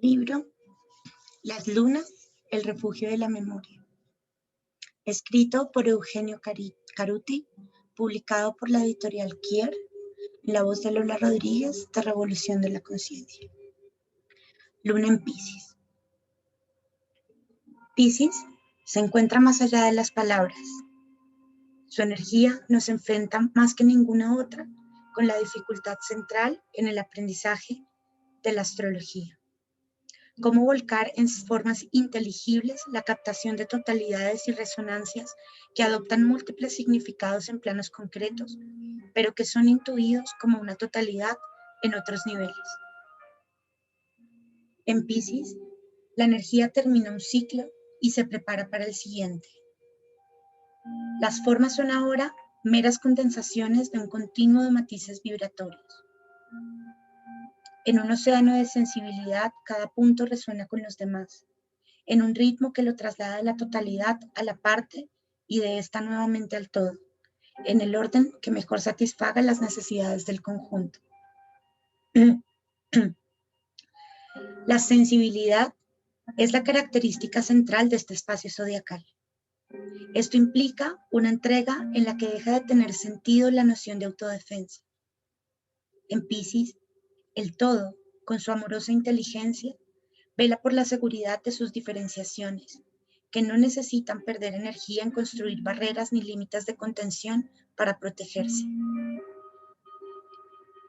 Libro Las lunas, el refugio de la memoria. Escrito por Eugenio Caruti, publicado por la editorial Kier, en la voz de Lola Rodríguez, de Revolución de la Conciencia. Luna en Piscis. Piscis se encuentra más allá de las palabras. Su energía nos enfrenta más que ninguna otra con la dificultad central en el aprendizaje de la astrología. Cómo volcar en formas inteligibles la captación de totalidades y resonancias que adoptan múltiples significados en planos concretos, pero que son intuidos como una totalidad en otros niveles. En Piscis, la energía termina un ciclo y se prepara para el siguiente. Las formas son ahora meras condensaciones de un continuo de matices vibratorios. En un océano de sensibilidad, cada punto resuena con los demás, en un ritmo que lo traslada de la totalidad a la parte y de esta nuevamente al todo, en el orden que mejor satisfaga las necesidades del conjunto. La sensibilidad es la característica central de este espacio zodiacal. Esto implica una entrega en la que deja de tener sentido la noción de autodefensa. En Piscis, el todo, con su amorosa inteligencia, vela por la seguridad de sus diferenciaciones, que no necesitan perder energía en construir barreras ni límites de contención para protegerse.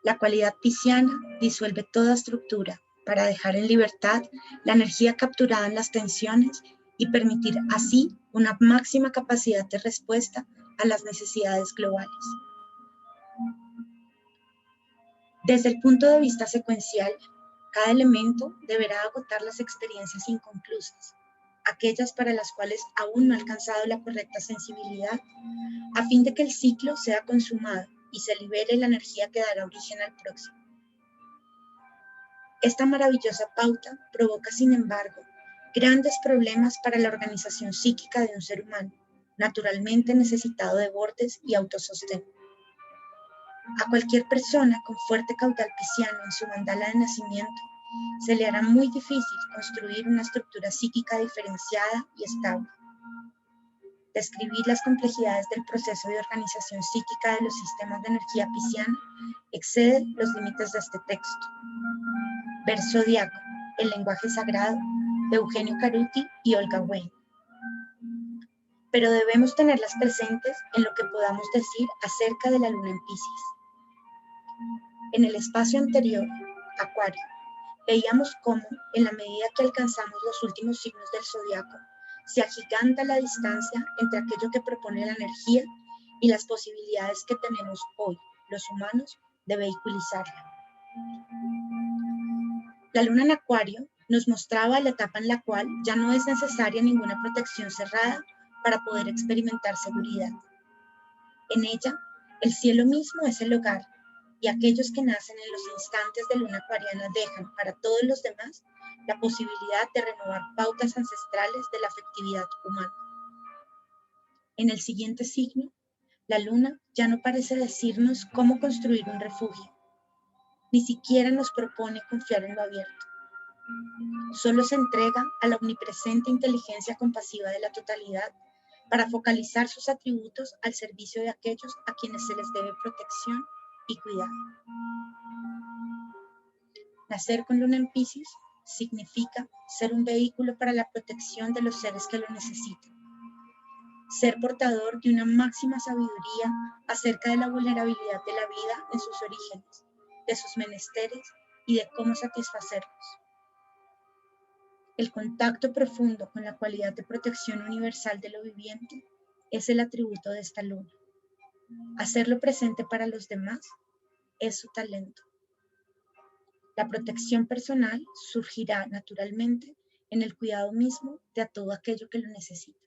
La cualidad pisciana disuelve toda estructura para dejar en libertad la energía capturada en las tensiones y permitir así una máxima capacidad de respuesta a las necesidades globales. Desde el punto de vista secuencial, cada elemento deberá agotar las experiencias inconclusas, aquellas para las cuales aún no ha alcanzado la correcta sensibilidad, a fin de que el ciclo sea consumado y se libere la energía que dará origen al próximo. Esta maravillosa pauta provoca, sin embargo, grandes problemas para la organización psíquica de un ser humano, naturalmente necesitado de bordes y autosostén. A cualquier persona con fuerte caudal pisciano en su mandala de nacimiento, se le hará muy difícil construir una estructura psíquica diferenciada y estable. Describir las complejidades del proceso de organización psíquica de los sistemas de energía pisciana excede los límites de este texto. Ver Zodiaco, el lenguaje sagrado, de Eugenio Caruti y Olga Wayne. Pero debemos tenerlas presentes en lo que podamos decir acerca de la luna en Piscis. En el espacio anterior, Acuario, veíamos cómo, en la medida que alcanzamos los últimos signos del zodiaco, se agiganta la distancia entre aquello que propone la energía y las posibilidades que tenemos hoy, los humanos, de vehiculizarla. La luna en Acuario nos mostraba la etapa en la cual ya no es necesaria ninguna protección cerrada para poder experimentar seguridad. En ella, el cielo mismo es el hogar, y aquellos que nacen en los instantes de luna acuariana dejan para todos los demás la posibilidad de renovar pautas ancestrales de la afectividad humana. En el siguiente signo, la luna ya no parece decirnos cómo construir un refugio, ni siquiera nos propone confiar en lo abierto. Solo se entrega a la omnipresente inteligencia compasiva de la totalidad para focalizar sus atributos al servicio de aquellos a quienes se les debe protección y cuidado. Nacer con luna en Piscis significa ser un vehículo para la protección de los seres que lo necesitan. Ser portador de una máxima sabiduría acerca de la vulnerabilidad de la vida en sus orígenes, de sus menesteres y de cómo satisfacerlos. El contacto profundo con la cualidad de protección universal de lo viviente es el atributo de esta luna. Hacerlo presente para los demás es su talento. La protección personal surgirá naturalmente en el cuidado mismo de todo aquello que lo necesita.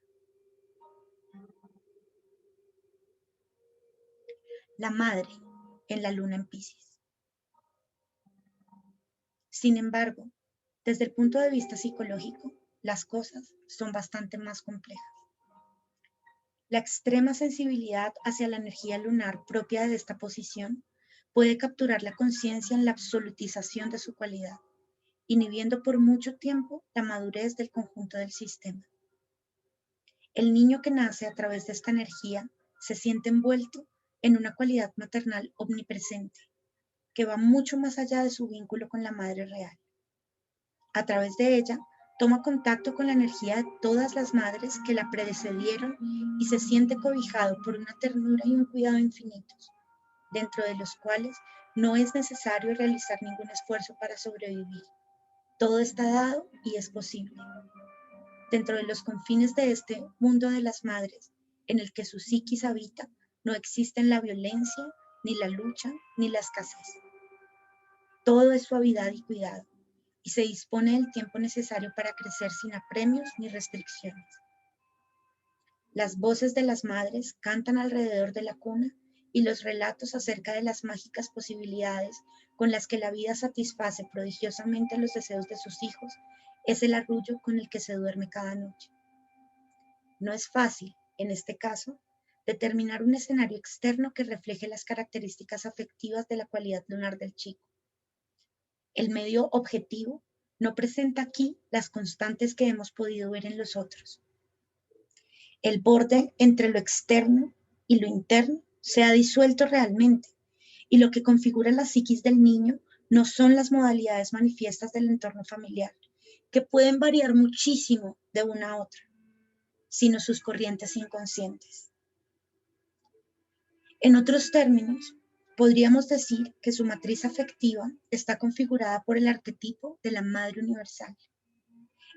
La madre en la luna en Piscis. Sin embargo, desde el punto de vista psicológico, las cosas son bastante más complejas. La extrema sensibilidad hacia la energía lunar propia de esta posición puede capturar la conciencia en la absolutización de su cualidad inhibiendo por mucho tiempo la madurez del conjunto del sistema. El niño que nace a través de esta energía se siente envuelto en una cualidad maternal omnipresente, que va mucho más allá de su vínculo con la madre real. A través de ella, toma contacto con la energía de todas las madres que la precedieron y se siente cobijado por una ternura y un cuidado infinitos, dentro de los cuales no es necesario realizar ningún esfuerzo para sobrevivir. Todo está dado y es posible. Dentro de los confines de este mundo de las madres, en el que su psiquis habita, no existen la violencia, ni la lucha, ni la escasez. Todo es suavidad y cuidado, y se dispone del tiempo necesario para crecer sin apremios ni restricciones. Las voces de las madres cantan alrededor de la cuna y los relatos acerca de las mágicas posibilidades con las que la vida satisface prodigiosamente los deseos de sus hijos es el arrullo con el que se duerme cada noche. No es fácil, en este caso, determinar un escenario externo que refleje las características afectivas de la cualidad lunar del chico. El medio objetivo no presenta aquí las constantes que hemos podido ver en los otros. El borde entre lo externo y lo interno se ha disuelto realmente, y lo que configura la psiquis del niño no son las modalidades manifiestas del entorno familiar, que pueden variar muchísimo de una a otra, sino sus corrientes inconscientes. En otros términos, podríamos decir que su matriz afectiva está configurada por el arquetipo de la Madre Universal.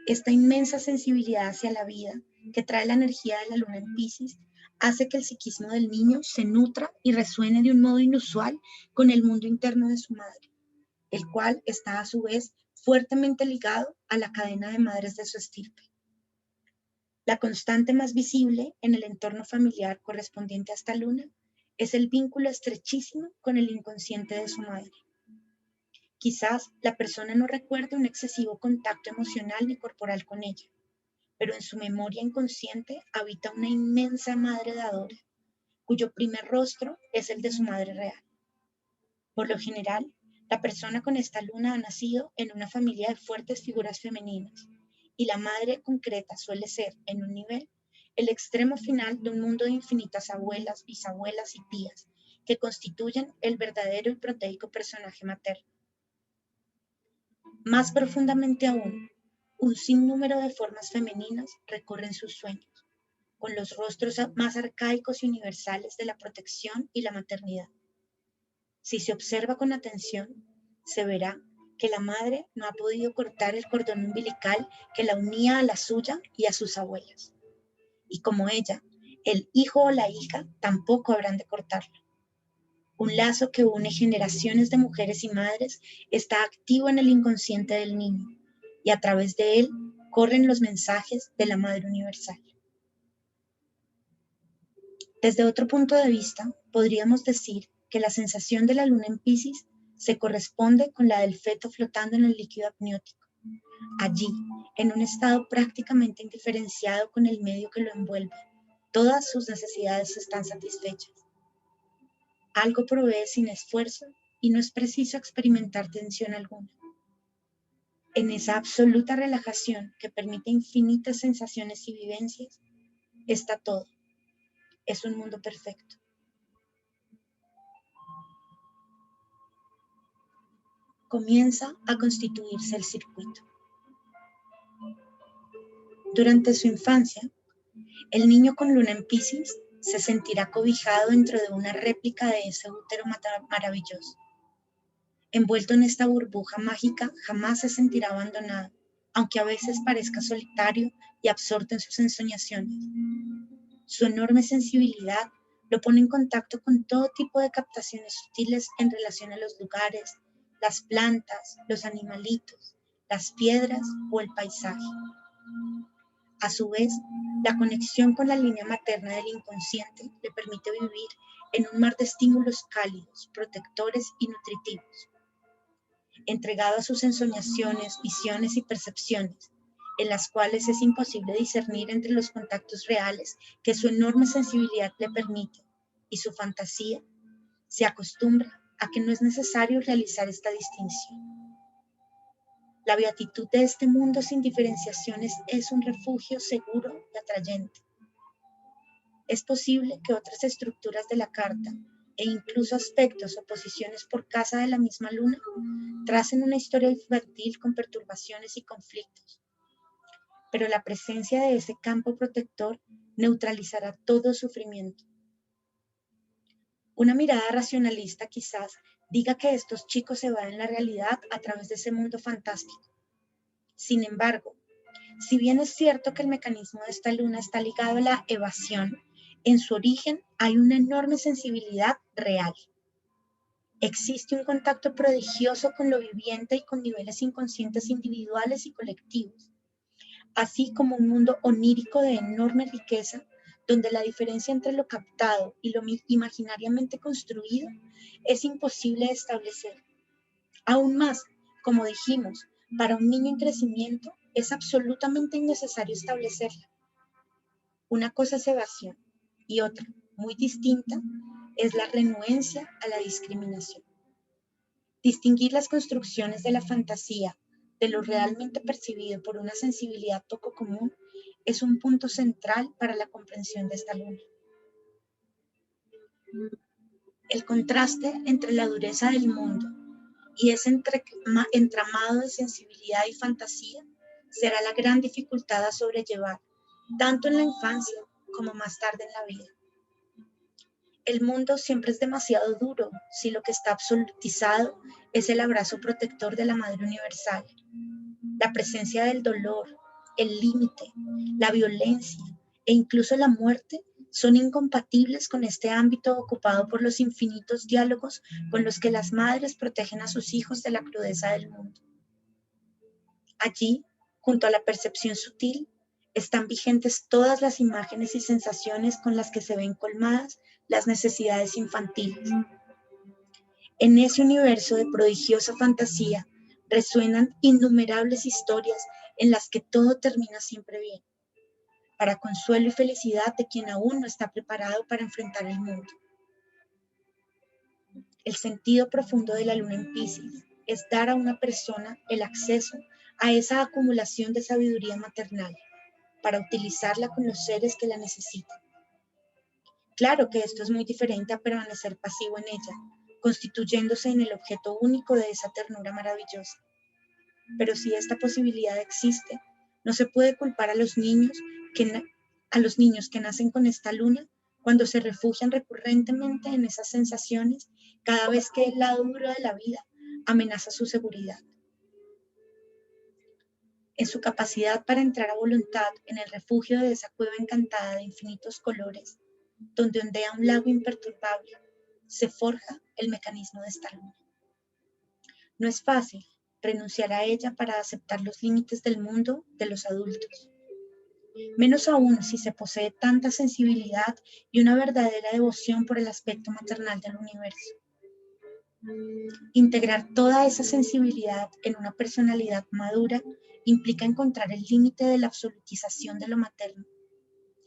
Esta inmensa sensibilidad hacia la vida que trae la energía de la luna en Piscis hace que el psiquismo del niño se nutra y resuene de un modo inusual con el mundo interno de su madre, el cual está a su vez fuertemente ligado a la cadena de madres de su estirpe. La constante más visible en el entorno familiar correspondiente a esta luna es el vínculo estrechísimo con el inconsciente de su madre. Quizás la persona no recuerde un excesivo contacto emocional ni corporal con ella, pero en su memoria inconsciente habita una inmensa madre dadora, cuyo primer rostro es el de su madre real. Por lo general, la persona con esta luna ha nacido en una familia de fuertes figuras femeninas, y la madre concreta suele ser, en un nivel, el extremo final de un mundo de infinitas abuelas, bisabuelas y tías, que constituyen el verdadero y proteico personaje materno. Más profundamente aún, un sinnúmero de formas femeninas recorren sus sueños, con los rostros más arcaicos y universales de la protección y la maternidad. Si se observa con atención, se verá que la madre no ha podido cortar el cordón umbilical que la unía a la suya y a sus abuelas. Y como ella, el hijo o la hija tampoco habrán de cortarlo. Un lazo que une generaciones de mujeres y madres está activo en el inconsciente del niño, y a través de él corren los mensajes de la Madre Universal. Desde otro punto de vista, podríamos decir que la sensación de la luna en Piscis se corresponde con la del feto flotando en el líquido amniótico. Allí, en un estado prácticamente indiferenciado con el medio que lo envuelve, todas sus necesidades están satisfechas. Algo provee sin esfuerzo y no es preciso experimentar tensión alguna. En esa absoluta relajación que permite infinitas sensaciones y vivencias, está todo. Es un mundo perfecto. Comienza a constituirse el circuito. Durante su infancia, el niño con luna en Piscis se sentirá cobijado dentro de una réplica de ese útero maravilloso. Envuelto en esta burbuja mágica, jamás se sentirá abandonado, aunque a veces parezca solitario y absorto en sus ensoñaciones. Su enorme sensibilidad lo pone en contacto con todo tipo de captaciones sutiles en relación a los lugares, las plantas, los animalitos, las piedras o el paisaje. A su vez, la conexión con la línea materna del inconsciente le permite vivir en un mar de estímulos cálidos, protectores y nutritivos. Entregado a sus ensoñaciones, visiones y percepciones, en las cuales es imposible discernir entre los contactos reales que su enorme sensibilidad le permite y su fantasía, se acostumbra a que no es necesario realizar esta distinción. La beatitud de este mundo sin diferenciaciones es un refugio seguro y atrayente. Es posible que otras estructuras de la carta e incluso aspectos o posiciones por casa de la misma luna tracen una historia infantil con perturbaciones y conflictos, pero la presencia de ese campo protector neutralizará todo sufrimiento. Una mirada racionalista quizás diga que estos chicos se van en la realidad a través de ese mundo fantástico. Sin embargo, si bien es cierto que el mecanismo de esta luna está ligado a la evasión, en su origen hay una enorme sensibilidad real. Existe un contacto prodigioso con lo viviente y con niveles inconscientes individuales y colectivos, así como un mundo onírico de enorme riqueza, donde la diferencia entre lo captado y lo imaginariamente construido es imposible de establecer. Aún más, como dijimos, para un niño en crecimiento es absolutamente innecesario establecerla. Una cosa es evasión y otra, muy distinta, es la renuencia a la discriminación. Distinguir las construcciones de la fantasía de lo realmente percibido por una sensibilidad poco común es un punto central para la comprensión de esta luna. El contraste entre la dureza del mundo y ese entramado de sensibilidad y fantasía será la gran dificultad a sobrellevar, tanto en la infancia como más tarde en la vida. El mundo siempre es demasiado duro si lo que está absolutizado es el abrazo protector de la Madre Universal. La presencia del dolor, el límite, la violencia e incluso la muerte son incompatibles con este ámbito ocupado por los infinitos diálogos con los que las madres protegen a sus hijos de la crudeza del mundo. Allí, junto a la percepción sutil, están vigentes todas las imágenes y sensaciones con las que se ven colmadas las necesidades infantiles. En ese universo de prodigiosa fantasía resuenan innumerables historias en las que todo termina siempre bien, para consuelo y felicidad de quien aún no está preparado para enfrentar el mundo. El sentido profundo de la luna en Piscis es dar a una persona el acceso a esa acumulación de sabiduría maternal para utilizarla con los seres que la necesitan. Claro que esto es muy diferente a permanecer pasivo en ella, constituyéndose en el objeto único de esa ternura maravillosa. Pero si esta posibilidad existe, no se puede culpar a los niños que nacen con esta luna cuando se refugian recurrentemente en esas sensaciones cada vez que el lado duro de la vida amenaza su seguridad. En su capacidad para entrar a voluntad en el refugio de esa cueva encantada de infinitos colores, donde ondea un lago imperturbable, se forja el mecanismo de esta luna. No es fácil renunciar a ella para aceptar los límites del mundo de los adultos. Menos aún si se posee tanta sensibilidad y una verdadera devoción por el aspecto maternal del universo. Integrar toda esa sensibilidad en una personalidad madura implica encontrar el límite de la absolutización de lo materno.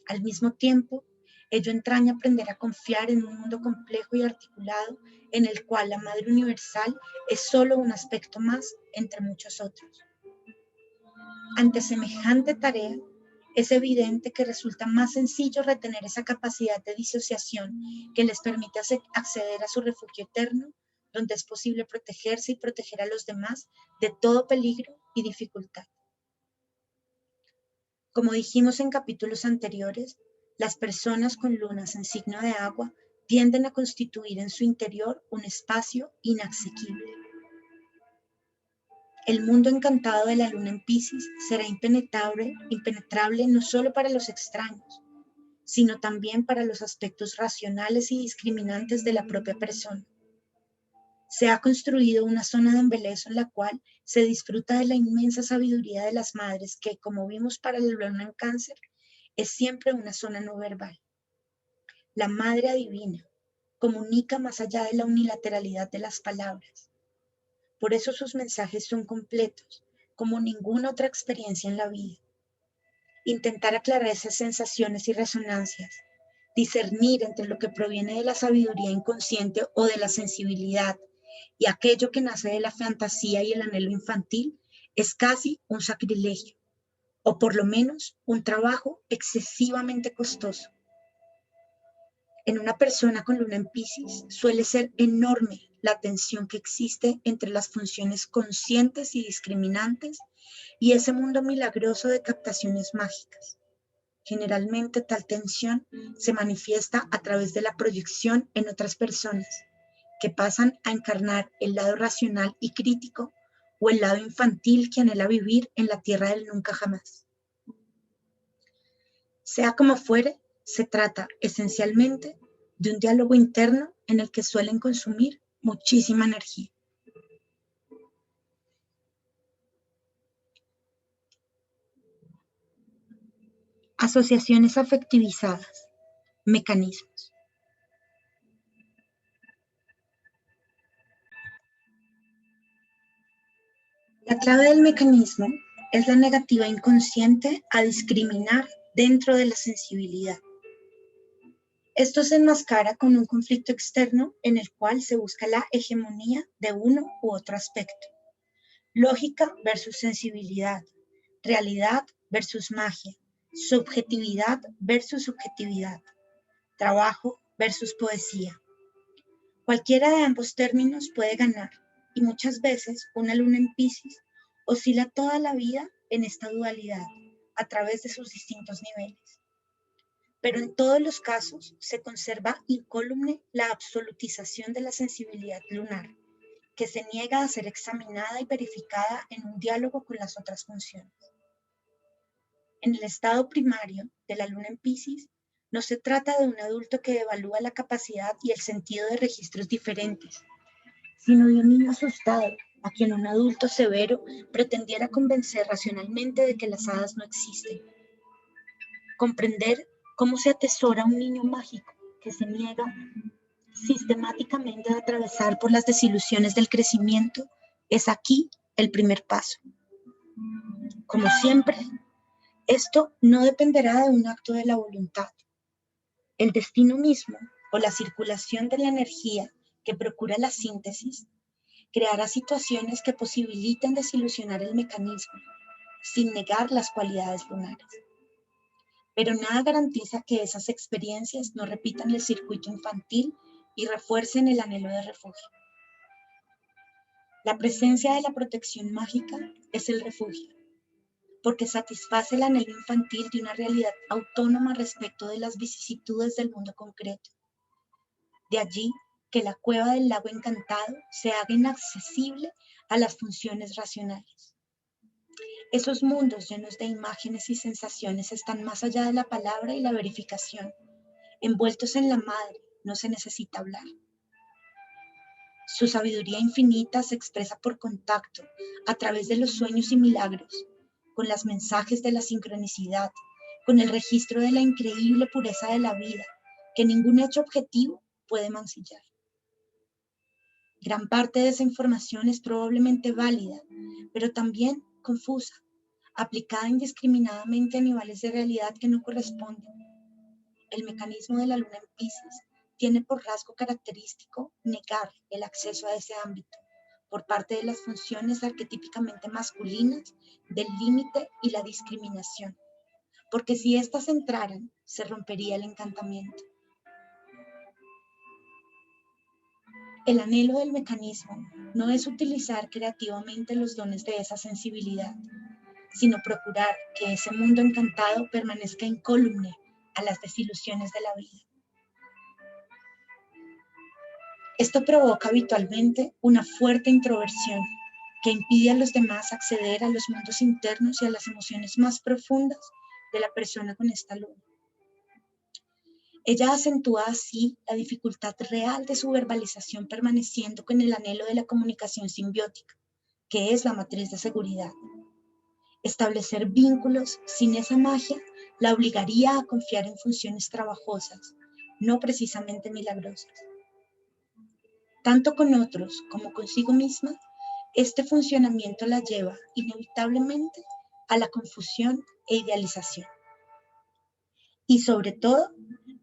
Al mismo tiempo, ello entraña aprender a confiar en un mundo complejo y articulado en el cual la Madre Universal es solo un aspecto más entre muchos otros. Ante semejante tarea, es evidente que resulta más sencillo retener esa capacidad de disociación que les permite acceder a su refugio eterno, donde es posible protegerse y proteger a los demás de todo peligro y dificultad. Como dijimos en capítulos anteriores, las personas con lunas en signo de agua tienden a constituir en su interior un espacio inasequible. El mundo encantado de la luna en Piscis será impenetrable no solo para los extraños, sino también para los aspectos racionales y discriminantes de la propia persona. Se ha construido una zona de embelezo en la cual se disfruta de la inmensa sabiduría de las madres que, como vimos para la luna en Cáncer, es siempre una zona no verbal. La Madre Adivina comunica más allá de la unilateralidad de las palabras. Por eso sus mensajes son completos, como ninguna otra experiencia en la vida. Intentar aclarar esas sensaciones y resonancias, discernir entre lo que proviene de la sabiduría inconsciente o de la sensibilidad y aquello que nace de la fantasía y el anhelo infantil, es casi un sacrilegio, o por lo menos un trabajo excesivamente costoso. En una persona con luna en Piscis suele ser enorme la tensión que existe entre las funciones conscientes y discriminantes y ese mundo milagroso de captaciones mágicas. Generalmente tal tensión se manifiesta a través de la proyección en otras personas, que pasan a encarnar el lado racional y crítico o el lado infantil que anhela vivir en la tierra del nunca jamás. Sea como fuere, se trata esencialmente de un diálogo interno en el que suelen consumir muchísima energía. Asociaciones afectivizadas, mecanismos. La clave del mecanismo es la negativa inconsciente a discriminar dentro de la sensibilidad. Esto se enmascara con un conflicto externo en el cual se busca la hegemonía de uno u otro aspecto. Lógica versus sensibilidad, realidad versus magia, subjetividad versus subjetividad, trabajo versus poesía. Cualquiera de ambos términos puede ganar y muchas veces una luna en Piscis oscila toda la vida en esta dualidad a través de sus distintos niveles. Pero en todos los casos se conserva incólume la absolutización de la sensibilidad lunar, que se niega a ser examinada y verificada en un diálogo con las otras funciones. En el estado primario de la luna en Piscis, no se trata de un adulto que evalúa la capacidad y el sentido de registros diferentes, sino de un niño asustado a quien un adulto severo pretendiera convencer racionalmente de que las hadas no existen. Comprender cómo se atesora un niño mágico que se niega sistemáticamente a atravesar por las desilusiones del crecimiento es aquí el primer paso. Como siempre, esto no dependerá de un acto de la voluntad. El destino mismo o la circulación de la energía que procura la síntesis creará situaciones que posibiliten desilusionar el mecanismo sin negar las cualidades lunares. Pero nada garantiza que esas experiencias no repitan el circuito infantil y refuercen el anhelo de refugio. La presencia de la protección mágica es el refugio, porque satisface el anhelo infantil de una realidad autónoma respecto de las vicisitudes del mundo concreto. De allí que la cueva del lago encantado se haga inaccesible a las funciones racionales. Esos mundos llenos de imágenes y sensaciones están más allá de la palabra y la verificación. Envueltos en la madre, no se necesita hablar. Su sabiduría infinita se expresa por contacto, a través de los sueños y milagros, con los mensajes de la sincronicidad, con el registro de la increíble pureza de la vida, que ningún hecho objetivo puede mancillar. Gran parte de esa información es probablemente válida, pero también confusa, aplicada indiscriminadamente a niveles de realidad que no corresponden. El mecanismo de la luna en Piscis tiene por rasgo característico negar el acceso a ese ámbito por parte de las funciones arquetípicamente masculinas del límite y la discriminación, porque si éstas entraran, se rompería el encantamiento. El anhelo del mecanismo no es utilizar creativamente los dones de esa sensibilidad, sino procurar que ese mundo encantado permanezca incólume a las desilusiones de la vida. Esto provoca habitualmente una fuerte introversión que impide a los demás acceder a los mundos internos y a las emociones más profundas de la persona con esta luna. Ella acentúa así la dificultad real de su verbalización permaneciendo con el anhelo de la comunicación simbiótica, que es la matriz de seguridad. Establecer vínculos sin esa magia la obligaría a confiar en funciones trabajosas, no precisamente milagrosas. Tanto con otros como consigo misma, este funcionamiento la lleva inevitablemente a la confusión e idealización. Y sobre todo,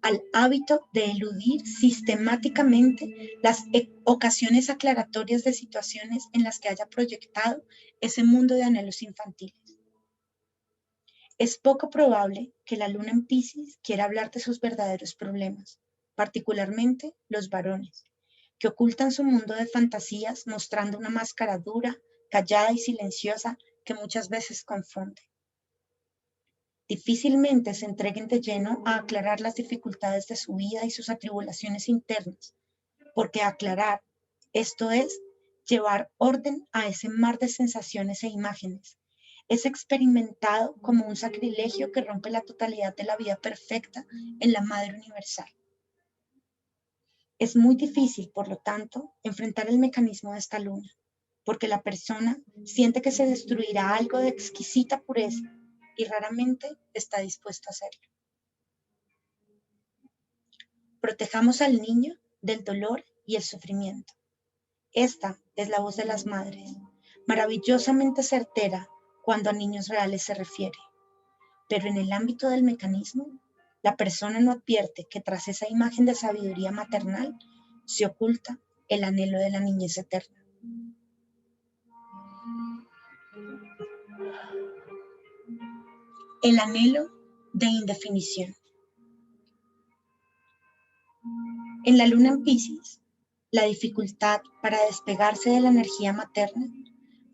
al hábito de eludir sistemáticamente las ocasiones aclaratorias de situaciones en las que haya proyectado ese mundo de anhelos infantiles. Es poco probable que la luna en Piscis quiera hablar de sus verdaderos problemas, particularmente los varones, que ocultan su mundo de fantasías mostrando una máscara dura, callada y silenciosa que muchas veces confunde. Difícilmente se entreguen de lleno a aclarar las dificultades de su vida y sus atribulaciones internas, porque aclarar, esto es, llevar orden a ese mar de sensaciones e imágenes, es experimentado como un sacrilegio que rompe la totalidad de la vida perfecta en la Madre Universal. Es muy difícil, por lo tanto, enfrentar el mecanismo de esta luna, porque la persona siente que se destruirá algo de exquisita pureza y raramente está dispuesto a hacerlo. Protejamos al niño del dolor y el sufrimiento. Esta es la voz de las madres, maravillosamente certera cuando a niños reales se refiere. Pero en el ámbito del mecanismo, la persona no advierte que tras esa imagen de sabiduría maternal se oculta el anhelo de la niñez eterna. El anhelo de indefinición. En la luna en Piscis, la dificultad para despegarse de la energía materna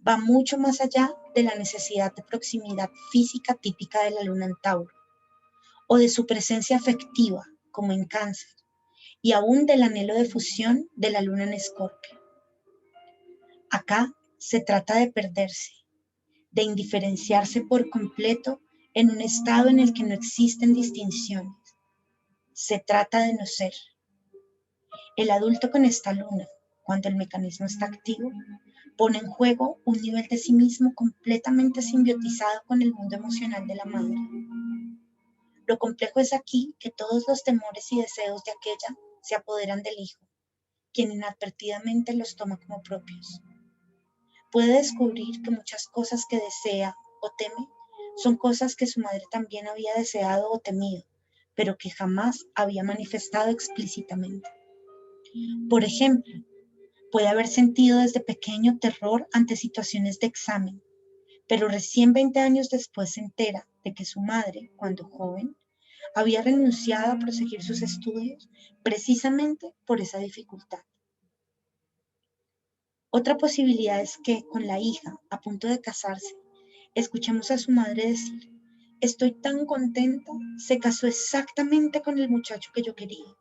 va mucho más allá de la necesidad de proximidad física típica de la luna en Tauro, o de su presencia afectiva, como en Cáncer, y aún del anhelo de fusión de la luna en Escorpio. Acá se trata de perderse, de indiferenciarse por completo en un estado en el que no existen distinciones. Se trata de no ser. El adulto con esta luna, cuando el mecanismo está activo, pone en juego un nivel de sí mismo completamente simbiotizado con el mundo emocional de la madre. Lo complejo es aquí que todos los temores y deseos de aquella se apoderan del hijo, quien inadvertidamente los toma como propios. Puede descubrir que muchas cosas que desea o teme son cosas que su madre también había deseado o temido, pero que jamás había manifestado explícitamente. Por ejemplo, puede haber sentido desde pequeño terror ante situaciones de examen, pero recién 20 años después se entera de que su madre, cuando joven, había renunciado a proseguir sus estudios precisamente por esa dificultad. Otra posibilidad es que con la hija a punto de casarse, escuchemos a su madre decir: estoy tan contenta, se casó exactamente con el muchacho que yo quería.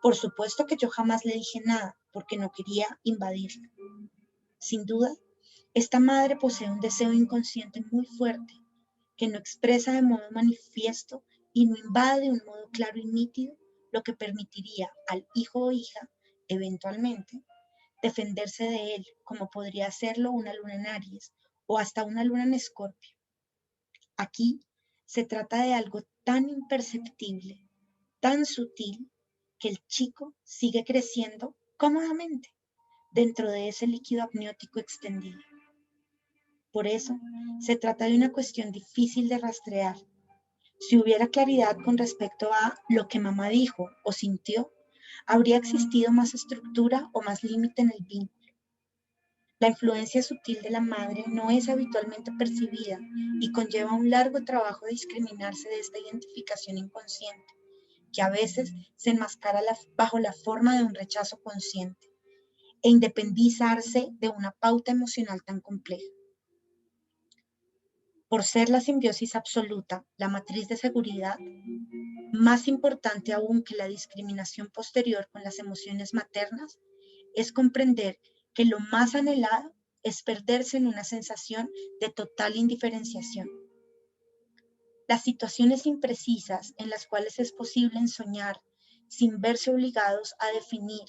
Por supuesto que yo jamás le dije nada porque no quería invadirla. Sin duda, esta madre posee un deseo inconsciente muy fuerte que no expresa de modo manifiesto y no invade de un modo claro y nítido, lo que permitiría al hijo o hija, eventualmente, defenderse de él, como podría hacerlo una luna en Aries o hasta una luna en Escorpio. Aquí se trata de algo tan imperceptible, tan sutil, que el chico sigue creciendo cómodamente dentro de ese líquido amniótico extendido. Por eso, se trata de una cuestión difícil de rastrear. Si hubiera claridad con respecto a lo que mamá dijo o sintió, habría existido más estructura o más límite en el vínculo. La influencia sutil de la madre no es habitualmente percibida y conlleva un largo trabajo de discriminarse de esta identificación inconsciente, que a veces se enmascara bajo la forma de un rechazo consciente, e independizarse de una pauta emocional tan compleja. Por ser la simbiosis absoluta la matriz de seguridad, más importante aún que la discriminación posterior con las emociones maternas, es comprender que lo más anhelado es perderse en una sensación de total indiferenciación. Las situaciones imprecisas en las cuales es posible ensoñar sin verse obligados a definir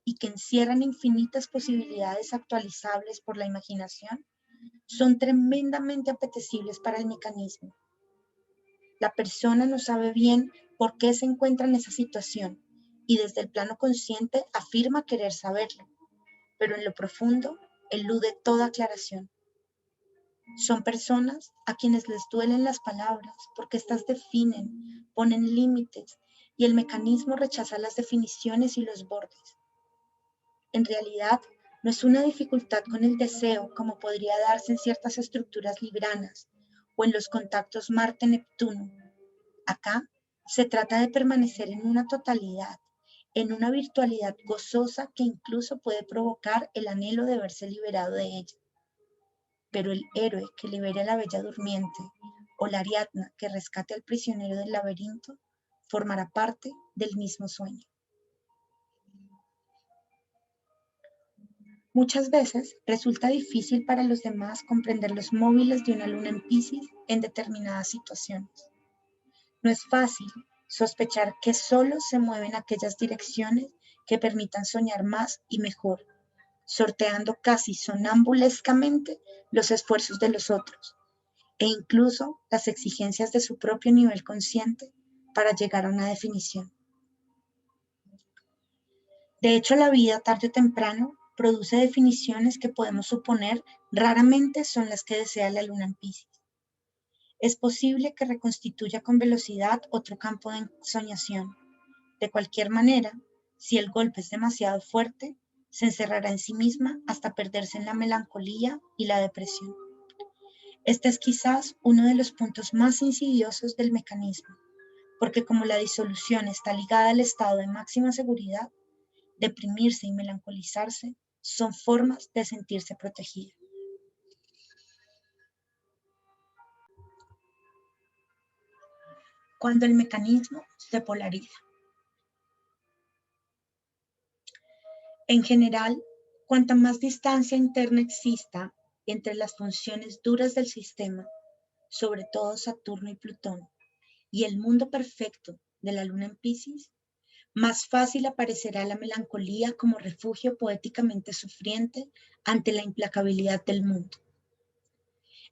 y que encierran infinitas posibilidades actualizables por la imaginación, son tremendamente apetecibles para el mecanismo. La persona no sabe bien por qué se encuentra en esa situación y desde el plano consciente afirma querer saberlo, pero en lo profundo elude toda aclaración. Son personas a quienes les duelen las palabras porque éstas definen, ponen límites, y el mecanismo rechaza las definiciones y los bordes. En realidad, no es una dificultad con el deseo como podría darse en ciertas estructuras libranas o en los contactos Marte-Neptuno. Acá se trata de permanecer en una totalidad, en una virtualidad gozosa que incluso puede provocar el anhelo de verse liberado de ella. Pero el héroe que libere a la bella durmiente o la Ariadna que rescate al prisionero del laberinto formará parte del mismo sueño. Muchas veces resulta difícil para los demás comprender los móviles de una luna en Piscis en determinadas situaciones. No es fácil sospechar que solo se mueven aquellas direcciones que permitan soñar más y mejor, sorteando casi sonambulescamente los esfuerzos de los otros e incluso las exigencias de su propio nivel consciente para llegar a una definición. De hecho, la vida tarde o temprano produce definiciones que podemos suponer raramente son las que desea la luna en Piscis. Es posible que reconstituya con velocidad otro campo de ensoñación. De cualquier manera, si el golpe es demasiado fuerte, se encerrará en sí misma hasta perderse en la melancolía y la depresión. Este es quizás uno de los puntos más insidiosos del mecanismo, porque como la disolución está ligada al estado de máxima seguridad, deprimirse y melancolizarse son formas de sentirse protegida. Cuando el mecanismo se polariza. En general, cuanta más distancia interna exista entre las funciones duras del sistema, sobre todo Saturno y Plutón, y el mundo perfecto de la luna en Piscis, más fácil aparecerá la melancolía como refugio poéticamente sufriente ante la implacabilidad del mundo.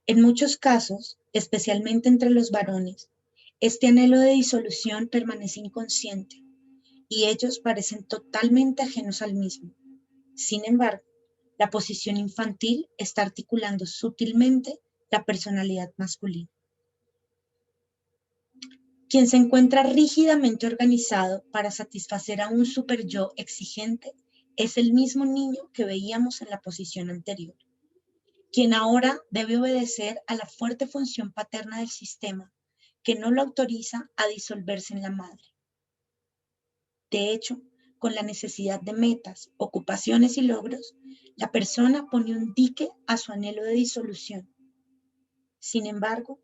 En muchos casos, especialmente entre los varones, este anhelo de disolución permanece inconsciente y ellos parecen totalmente ajenos al mismo. Sin embargo, la posición infantil está articulando sutilmente la personalidad masculina. Quien se encuentra rígidamente organizado para satisfacer a un super yo exigente es el mismo niño que veíamos en la posición anterior, quien ahora debe obedecer a la fuerte función paterna del sistema, que no lo autoriza a disolverse en la madre. De hecho, con la necesidad de metas, ocupaciones y logros, la persona pone un dique a su anhelo de disolución. Sin embargo,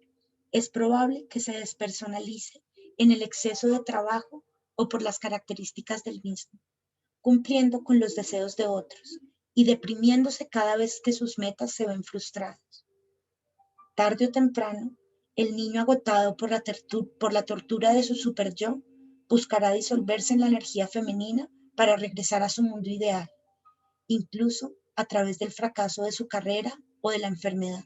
es probable que se despersonalice en el exceso de trabajo o por las características del mismo, cumpliendo con los deseos de otros y deprimiéndose cada vez que sus metas se ven frustradas. Tarde o temprano, el niño agotado por la tortura de su super yo buscará disolverse en la energía femenina para regresar a su mundo ideal, incluso a través del fracaso de su carrera o de la enfermedad.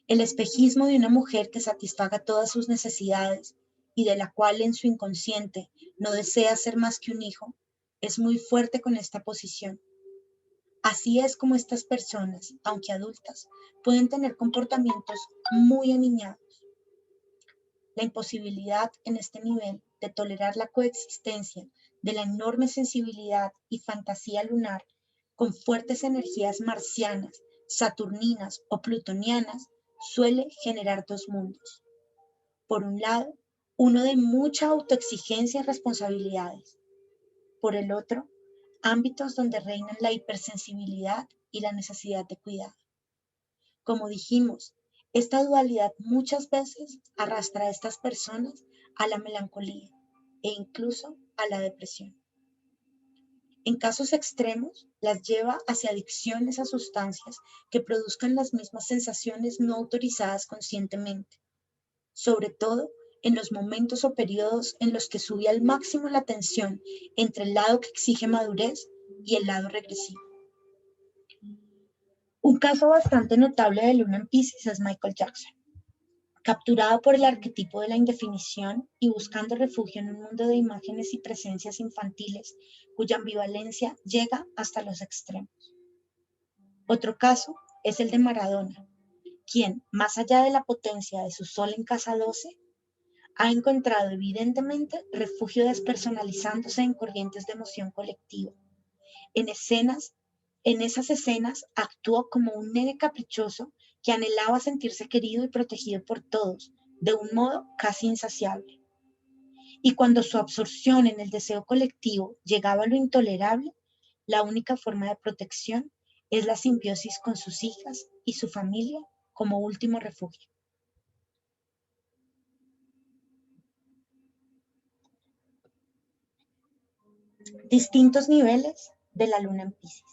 El espejismo de una mujer que satisfaga todas sus necesidades y de la cual en su inconsciente no desea ser más que un hijo, es muy fuerte con esta posición. Así es como estas personas, aunque adultas, pueden tener comportamientos muy aniñados. La imposibilidad en este nivel de tolerar la coexistencia de la enorme sensibilidad y fantasía lunar con fuertes energías marcianas, saturninas o plutonianas suele generar dos mundos. Por un lado, uno de mucha autoexigencia y responsabilidades. Por el otro, ámbitos donde reinan la hipersensibilidad y la necesidad de cuidado. Como dijimos, esta dualidad muchas veces arrastra a estas personas a la melancolía e incluso a la depresión. En casos extremos, las lleva hacia adicciones a sustancias que produzcan las mismas sensaciones no autorizadas conscientemente, sobre todo en los momentos o periodos en los que sube al máximo la tensión entre el lado que exige madurez y el lado regresivo. Un caso bastante notable de luna en Piscis es Michael Jackson. Capturado por el arquetipo de la indefinición y buscando refugio en un mundo de imágenes y presencias infantiles cuya ambivalencia llega hasta los extremos. Otro caso es el de Maradona, quien, más allá de la potencia de su sol en casa 12, ha encontrado evidentemente refugio despersonalizándose en corrientes de emoción colectiva. En esas escenas actuó como un nene caprichoso que anhelaba sentirse querido y protegido por todos, de un modo casi insaciable. Y cuando su absorción en el deseo colectivo llegaba a lo intolerable, la única forma de protección es la simbiosis con sus hijas y su familia como último refugio. Distintos niveles de la luna en Piscis.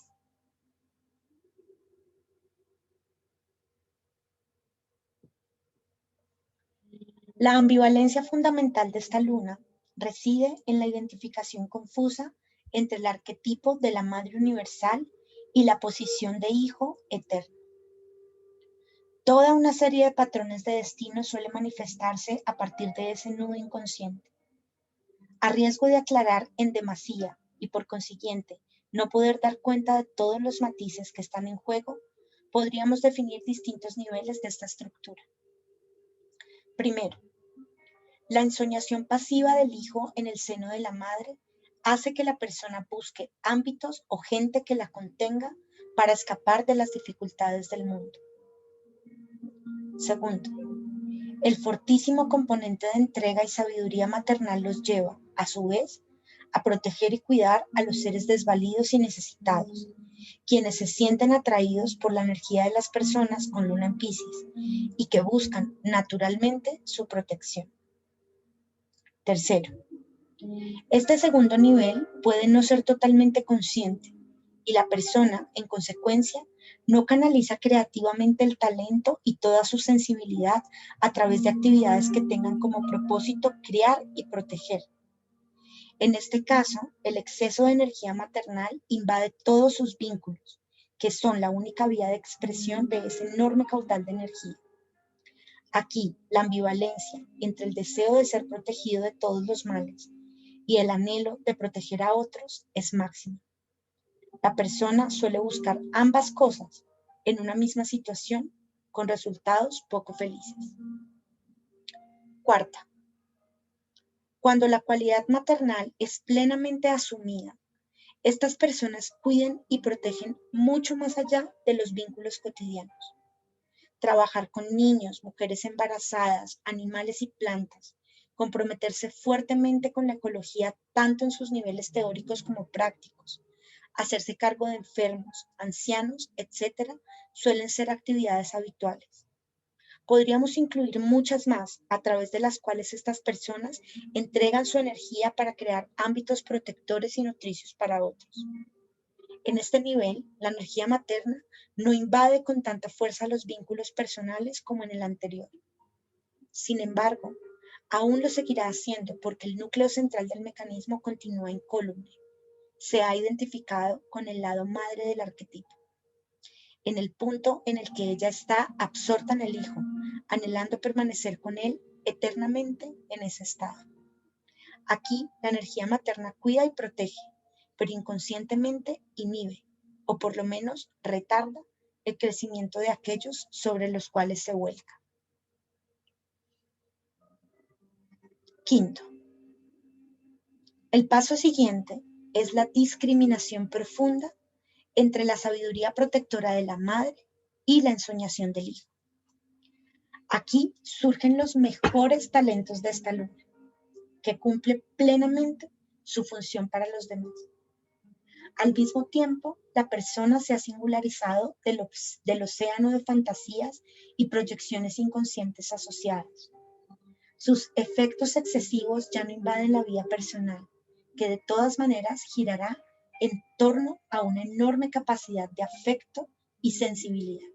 La ambivalencia fundamental de esta luna reside en la identificación confusa entre el arquetipo de la Madre Universal y la posición de hijo eterno. Toda una serie de patrones de destino suele manifestarse a partir de ese nudo inconsciente. A riesgo de aclarar en demasía y por consiguiente no poder dar cuenta de todos los matices que están en juego, podríamos definir distintos niveles de esta estructura. Primero, la ensoñación pasiva del hijo en el seno de la madre hace que la persona busque ámbitos o gente que la contenga para escapar de las dificultades del mundo. Segundo, el fortísimo componente de entrega y sabiduría maternal los lleva, a su vez, a proteger y cuidar a los seres desvalidos y necesitados, quienes se sienten atraídos por la energía de las personas con luna en Piscis y que buscan naturalmente su protección. Tercero, este segundo nivel puede no ser totalmente consciente y la persona, en consecuencia, no canaliza creativamente el talento y toda su sensibilidad a través de actividades que tengan como propósito criar y proteger. En este caso, el exceso de energía maternal invade todos sus vínculos, que son la única vía de expresión de ese enorme caudal de energía. Aquí, la ambivalencia entre el deseo de ser protegido de todos los males y el anhelo de proteger a otros es máximo. La persona suele buscar ambas cosas en una misma situación con resultados poco felices. Cuarta, cuando la cualidad maternal es plenamente asumida, estas personas cuidan y protegen mucho más allá de los vínculos cotidianos. Trabajar con niños, mujeres embarazadas, animales y plantas, comprometerse fuertemente con la ecología tanto en sus niveles teóricos como prácticos, hacerse cargo de enfermos, ancianos, etc., suelen ser actividades habituales. Podríamos incluir muchas más a través de las cuales estas personas entregan su energía para crear ámbitos protectores y nutricios para otros. En este nivel, la energía materna no invade con tanta fuerza los vínculos personales como en el anterior. Sin embargo, aún lo seguirá haciendo porque el núcleo central del mecanismo continúa incólume. Se ha identificado con el lado madre del arquetipo, en el punto en el que ella está absorta en el hijo, anhelando permanecer con él eternamente en ese estado. Aquí, la energía materna cuida y protege, pero inconscientemente inhibe, o por lo menos retarda, el crecimiento de aquellos sobre los cuales se vuelca. Quinto, el paso siguiente es la discriminación profunda entre la sabiduría protectora de la madre y la ensoñación del hijo. Aquí surgen los mejores talentos de esta luna, que cumple plenamente su función para los demás. Al mismo tiempo, la persona se ha singularizado del océano de fantasías y proyecciones inconscientes asociadas. Sus efectos excesivos ya no invaden la vida personal, que de todas maneras girará en torno a una enorme capacidad de afecto y sensibilidad.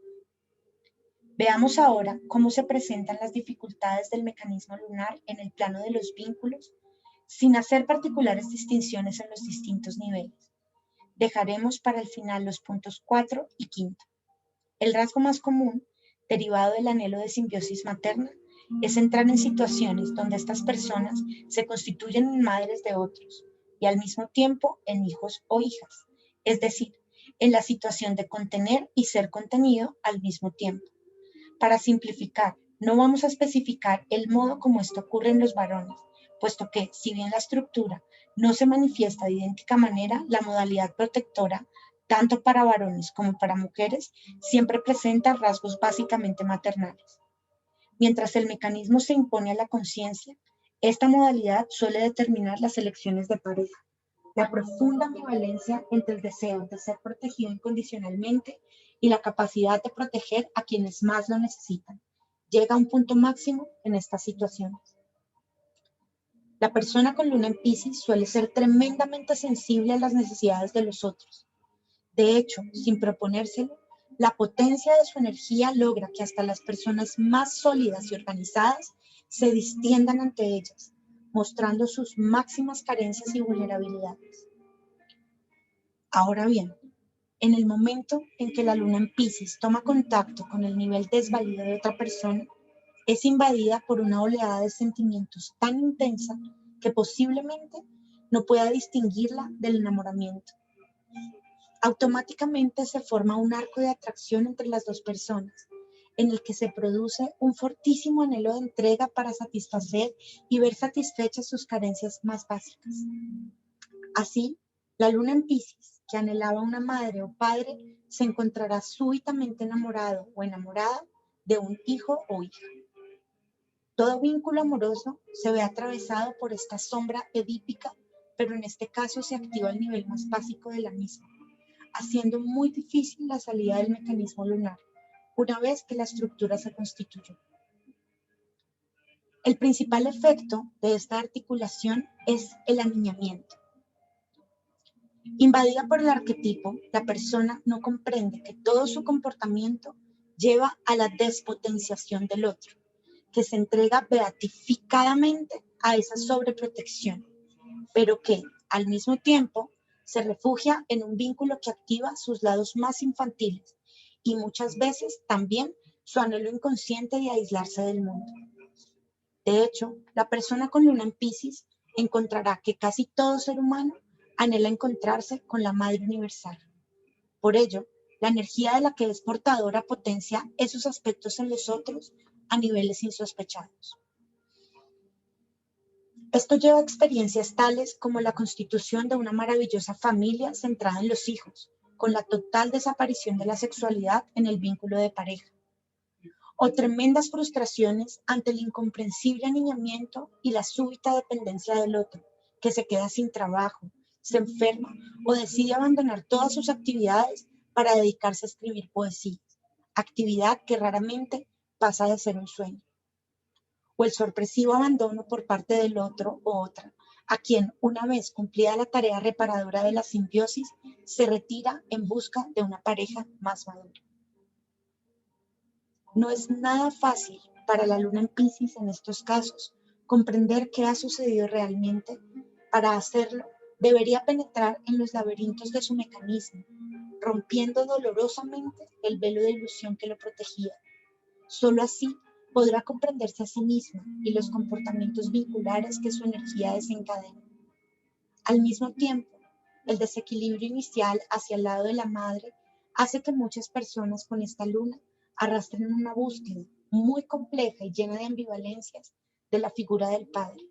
Veamos ahora cómo se presentan las dificultades del mecanismo lunar en el plano de los vínculos, sin hacer particulares distinciones en los distintos niveles. Dejaremos para el final los puntos 4 y 5. El rasgo más común, derivado del anhelo de simbiosis materna, es entrar en situaciones donde estas personas se constituyen en madres de otros y al mismo tiempo en hijos o hijas, es decir, en la situación de contener y ser contenido al mismo tiempo. Para simplificar, No vamos a especificar el modo como esto ocurre en los varones, puesto que, si bien la estructura no se manifiesta de idéntica manera, la modalidad protectora, tanto para varones como para mujeres, siempre presenta rasgos básicamente maternales. Mientras el mecanismo se impone a la conciencia, esta modalidad suele determinar las elecciones de pareja. La profunda ambivalencia entre el deseo de ser protegido incondicionalmente y la capacidad de proteger a quienes más lo necesitan llega a un punto máximo en estas situaciones. La persona con luna en Piscis suele ser tremendamente sensible a las necesidades de los otros. De hecho, sin proponérselo, la potencia de su energía logra que hasta las personas más sólidas y organizadas se distiendan ante ellas, mostrando sus máximas carencias y vulnerabilidades. Ahora bien, en el momento en que la luna en Piscis toma contacto con el nivel desvalido de otra persona, es invadida por una oleada de sentimientos tan intensa que posiblemente no pueda distinguirla del enamoramiento. Automáticamente se forma un arco de atracción entre las dos personas, en el que se produce un fortísimo anhelo de entrega para satisfacer y ver satisfechas sus carencias más básicas. Así, la luna en Piscis, que anhelaba una madre o padre, se encontrará súbitamente enamorado o enamorada de un hijo o hija. Todo vínculo amoroso se ve atravesado por esta sombra edípica, pero en este caso se activa el nivel más básico de la misma, haciendo muy difícil la salida del mecanismo lunar, una vez que la estructura se constituyó. El principal efecto de esta articulación es el aniñamiento. Invadida por el arquetipo, la persona no comprende que todo su comportamiento lleva a la despotenciación del otro, que se entrega beatificadamente a esa sobreprotección, pero que, al mismo tiempo, se refugia en un vínculo que activa sus lados más infantiles y muchas veces también su anhelo inconsciente de aislarse del mundo. De hecho, la persona con luna en Piscis encontrará que casi todo ser humano anhela encontrarse con la Madre Universal. Por ello, la energía de la que es portadora potencia esos aspectos en los otros a niveles insospechados. Esto lleva a experiencias tales como la constitución de una maravillosa familia centrada en los hijos, con la total desaparición de la sexualidad en el vínculo de pareja, o tremendas frustraciones ante el incomprensible aniñamiento y la súbita dependencia del otro, que se queda sin trabajo, se enferma o decide abandonar todas sus actividades para dedicarse a escribir poesía, actividad que raramente pasa de ser un sueño, o el sorpresivo abandono por parte del otro o otra, a quien, una vez cumplida la tarea reparadora de la simbiosis, se retira en busca de una pareja más madura. No es nada fácil para la luna en Piscis en estos casos comprender qué ha sucedido realmente. Para hacerlo, debería penetrar en los laberintos de su mecanismo, rompiendo dolorosamente el velo de ilusión que lo protegía. Solo así podrá comprenderse a sí misma y los comportamientos vinculares que su energía desencadena. Al mismo tiempo, el desequilibrio inicial hacia el lado de la madre hace que muchas personas con esta luna arrastren una búsqueda muy compleja y llena de ambivalencias de la figura del padre.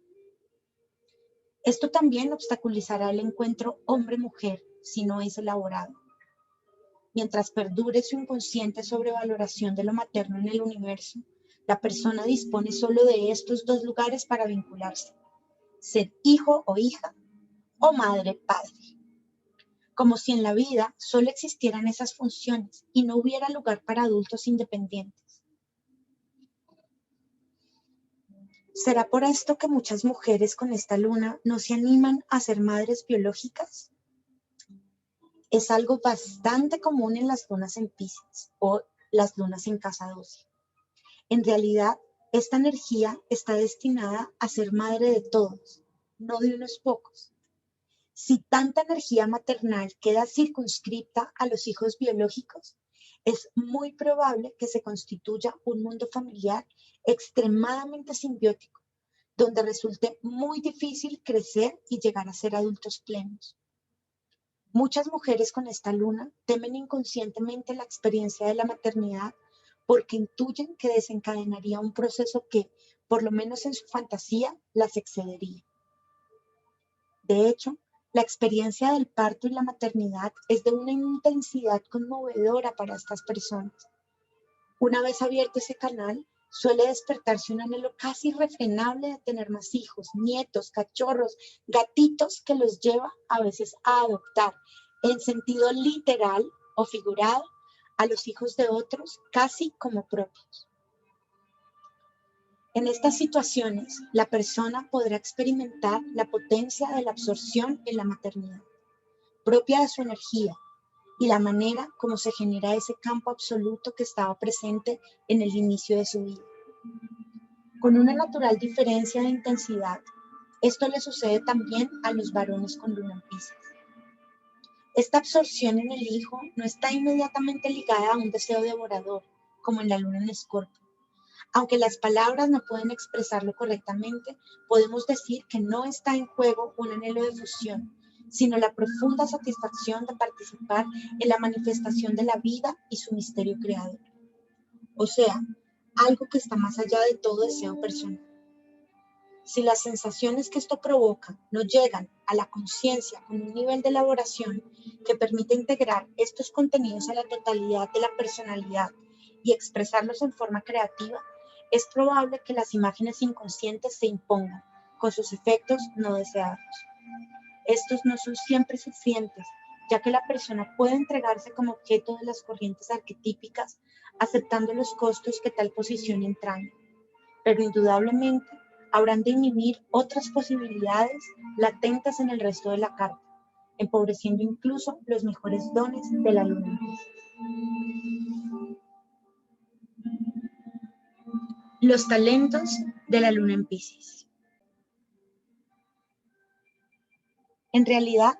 Esto también obstaculizará el encuentro hombre-mujer si no es elaborado. Mientras perdure su inconsciente sobrevaloración de lo materno en el universo, la persona dispone solo de estos dos lugares para vincularse: ser hijo o hija o madre-padre. Como si en la vida solo existieran esas funciones y no hubiera lugar para adultos independientes. ¿Será por esto que muchas mujeres con esta luna no se animan a ser madres biológicas? Es algo bastante común en las lunas en Piscis o las lunas en casa 12. En realidad, esta energía está destinada a ser madre de todos, no de unos pocos. Si tanta energía maternal queda circunscripta a los hijos biológicos, es muy probable que se constituya un mundo familiar extremadamente simbiótico, donde resulte muy difícil crecer y llegar a ser adultos plenos. Muchas mujeres con esta luna temen inconscientemente la experiencia de la maternidad porque intuyen que desencadenaría un proceso que, por lo menos en su fantasía, las excedería. De hecho, la experiencia del parto y la maternidad es de una intensidad conmovedora para estas personas. Una vez abierto ese canal, suele despertarse un anhelo casi irrefrenable de tener más hijos, nietos, cachorros, gatitos que los lleva a veces a adoptar, en sentido literal o figurado, a los hijos de otros casi como propios. En estas situaciones, la persona podrá experimentar la potencia de la absorción en la maternidad, propia de su energía, y la manera como se genera ese campo absoluto que estaba presente en el inicio de su vida. Con una natural diferencia de intensidad, esto le sucede también a los varones con luna en Piscis. Esta absorción en el hijo no está inmediatamente ligada a un deseo devorador, como en la luna en Escorpio. Aunque las palabras no pueden expresarlo correctamente, podemos decir que no está en juego un anhelo de fusión, sino la profunda satisfacción de participar en la manifestación de la vida y su misterio creador. O sea, algo que está más allá de todo deseo personal. Si las sensaciones que esto provoca no llegan a la conciencia con un nivel de elaboración que permita integrar estos contenidos a la totalidad de la personalidad y expresarlos en forma creativa, es probable que las imágenes inconscientes se impongan, con sus efectos no deseados. Estos no son siempre suficientes, ya que la persona puede entregarse como objeto de las corrientes arquetípicas, aceptando los costos que tal posición entraña. Pero indudablemente habrán de inhibir otras posibilidades latentes en el resto de la carta, empobreciendo incluso los mejores dones de la luna. Los talentos de la luna en Piscis. En realidad,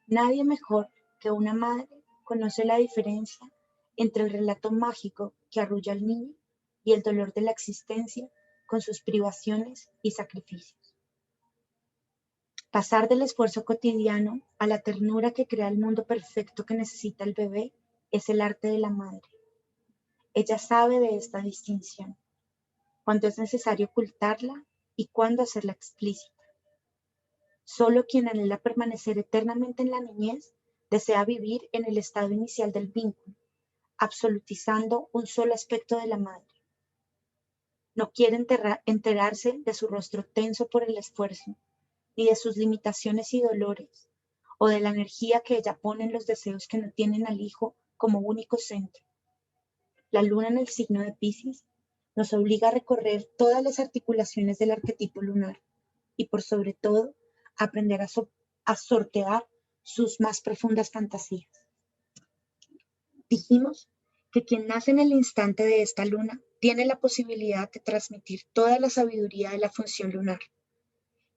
nadie mejor que una madre conoce la diferencia entre el relato mágico que arrulla al niño y el dolor de la existencia con sus privaciones y sacrificios. Pasar del esfuerzo cotidiano a la ternura que crea el mundo perfecto que necesita el bebé es el arte de la madre. Ella sabe de esta distinción, cuándo es necesario ocultarla y cuándo hacerla explícita. Solo quien anhela permanecer eternamente en la niñez desea vivir en el estado inicial del vínculo, absolutizando un solo aspecto de la madre. No quiere enterarse de su rostro tenso por el esfuerzo, ni de sus limitaciones y dolores, o de la energía que ella pone en los deseos que no tienen al hijo como único centro. La luna en el signo de Piscis nos obliga a recorrer todas las articulaciones del arquetipo lunar y por sobre todo a aprender a sortear sus más profundas fantasías. Dijimos que quien nace en el instante de esta luna tiene la posibilidad de transmitir toda la sabiduría de la función lunar,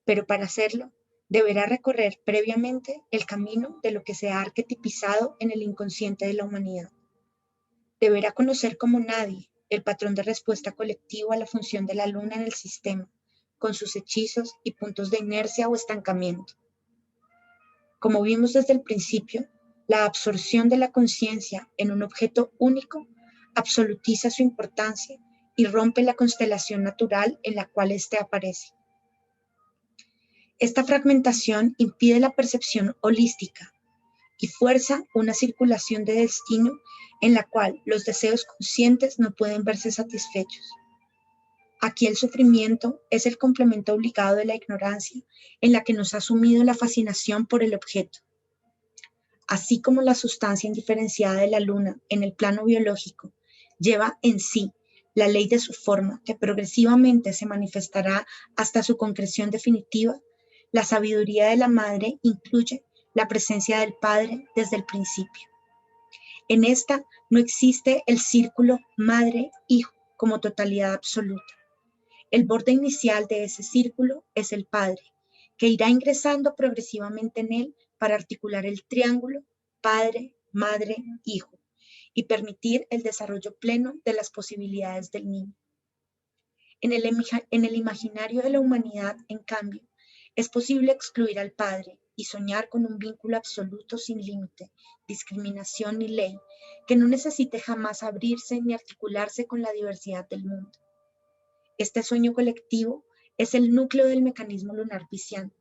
pero para hacerlo deberá recorrer previamente el camino de lo que se ha arquetipizado en el inconsciente de la humanidad. Deberá conocer como nadie el patrón de respuesta colectivo a la función de la luna en el sistema, con sus hechizos y puntos de inercia o estancamiento. Como vimos desde el principio, la absorción de la conciencia en un objeto único absolutiza su importancia y rompe la constelación natural en la cual éste aparece. Esta fragmentación impide la percepción holística y fuerza una circulación de destino en la cual los deseos conscientes no pueden verse satisfechos. Aquí el sufrimiento es el complemento obligado de la ignorancia en la que nos ha sumido la fascinación por el objeto. Así como la sustancia indiferenciada de la luna en el plano biológico lleva en sí la ley de su forma que progresivamente se manifestará hasta su concreción definitiva, la sabiduría de la madre incluye la presencia del padre desde el principio. En esta no existe el círculo madre-hijo como totalidad absoluta. El borde inicial de ese círculo es el padre, que irá ingresando progresivamente en él para articular el triángulo padre, madre, hijo y permitir el desarrollo pleno de las posibilidades del niño. En el imaginario de la humanidad, en cambio, es posible excluir al padre y soñar con un vínculo absoluto sin límite, discriminación ni ley, que no necesite jamás abrirse ni articularse con la diversidad del mundo. Este sueño colectivo es el núcleo del mecanismo lunar pisciano.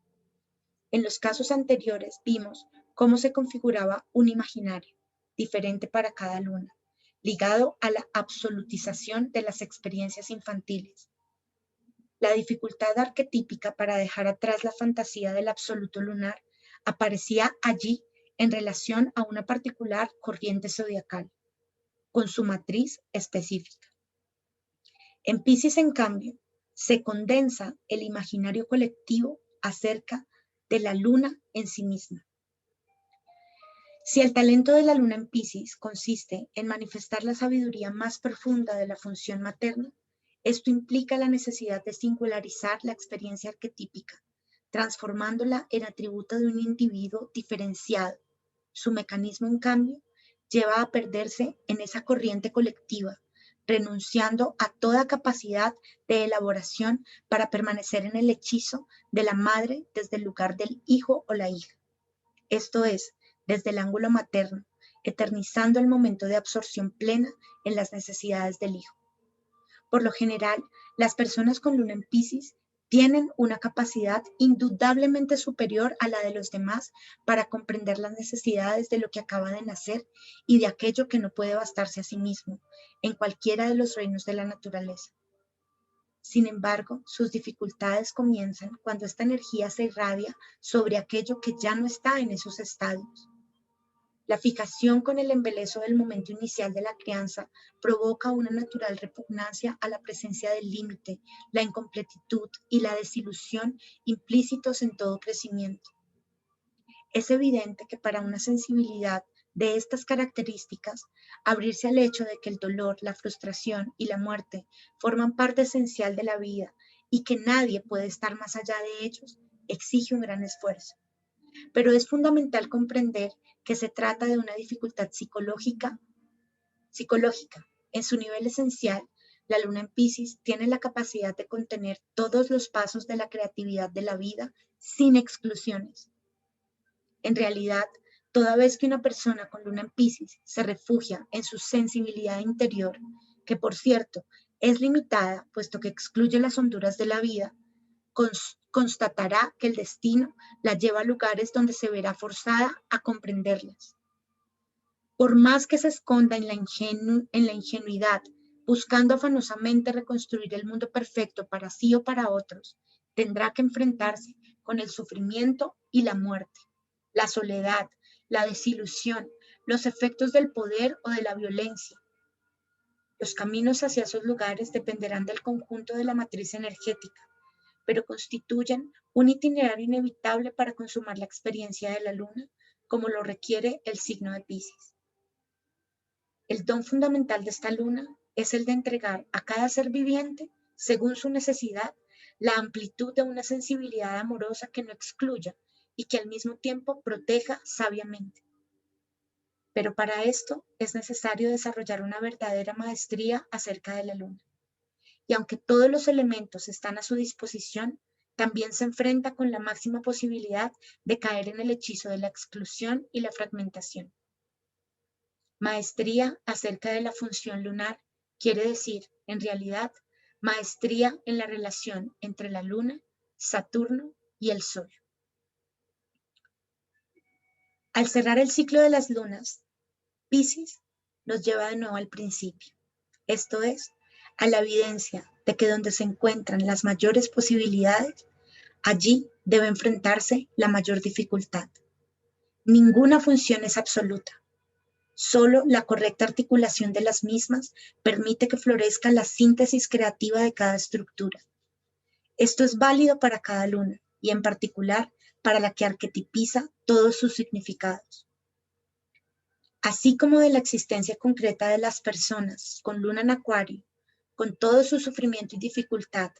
En los casos anteriores vimos cómo se configuraba un imaginario, diferente para cada luna, ligado a la absolutización de las experiencias infantiles. La dificultad arquetípica para dejar atrás la fantasía del absoluto lunar aparecía allí en relación a una particular corriente zodiacal, con su matriz específica. En Piscis, en cambio, se condensa el imaginario colectivo acerca de la luna en sí misma. Si el talento de la luna en Piscis consiste en manifestar la sabiduría más profunda de la función materna, esto implica la necesidad de singularizar la experiencia arquetípica, transformándola en atributo de un individuo diferenciado. Su mecanismo, en cambio, lleva a perderse en esa corriente colectiva, renunciando a toda capacidad de elaboración para permanecer en el hechizo de la madre desde el lugar del hijo o la hija. Esto es, desde el ángulo materno, eternizando el momento de absorción plena en las necesidades del hijo. Por lo general, las personas con luna en Piscis tienen una capacidad indudablemente superior a la de los demás para comprender las necesidades de lo que acaba de nacer y de aquello que no puede bastarse a sí mismo, en cualquiera de los reinos de la naturaleza. Sin embargo, sus dificultades comienzan cuando esta energía se irradia sobre aquello que ya no está en esos estadios. La fijación con el embeleso del momento inicial de la crianza provoca una natural repugnancia a la presencia del límite, la incompletitud y la desilusión implícitos en todo crecimiento. Es evidente que para una sensibilidad de estas características, abrirse al hecho de que el dolor, la frustración y la muerte forman parte esencial de la vida y que nadie puede estar más allá de ellos, exige un gran esfuerzo. Pero es fundamental comprender que se trata de una dificultad psicológica. En su nivel esencial, la luna en Piscis tiene la capacidad de contener todos los pasos de la creatividad de la vida sin exclusiones. En realidad, toda vez que una persona con luna en Piscis se refugia en su sensibilidad interior, que por cierto es limitada puesto que excluye las honduras de la vida, constatará que el destino la lleva a lugares donde se verá forzada a comprenderlas. Por más que se esconda en la ingenuidad, buscando afanosamente reconstruir el mundo perfecto para sí o para otros, tendrá que enfrentarse con el sufrimiento y la muerte, la soledad, la desilusión, los efectos del poder o de la violencia. Los caminos hacia esos lugares dependerán del conjunto de la matriz energética, pero constituyen un itinerario inevitable para consumar la experiencia de la luna, como lo requiere el signo de Piscis. El don fundamental de esta luna es el de entregar a cada ser viviente, según su necesidad, la amplitud de una sensibilidad amorosa que no excluya y que al mismo tiempo proteja sabiamente. Pero para esto es necesario desarrollar una verdadera maestría acerca de la luna. Y aunque todos los elementos están a su disposición, también se enfrenta con la máxima posibilidad de caer en el hechizo de la exclusión y la fragmentación. Maestría acerca de la función lunar quiere decir, en realidad, maestría en la relación entre la luna, Saturno y el Sol. Al cerrar el ciclo de las lunas, Piscis nos lleva de nuevo al principio, esto es, a la evidencia de que donde se encuentran las mayores posibilidades, allí debe enfrentarse la mayor dificultad. Ninguna función es absoluta. Solo la correcta articulación de las mismas permite que florezca la síntesis creativa de cada estructura. Esto es válido para cada luna y en particular para la que arquetipiza todos sus significados. Así como de la existencia concreta de las personas con luna en Acuario, con todo su sufrimiento y dificultad,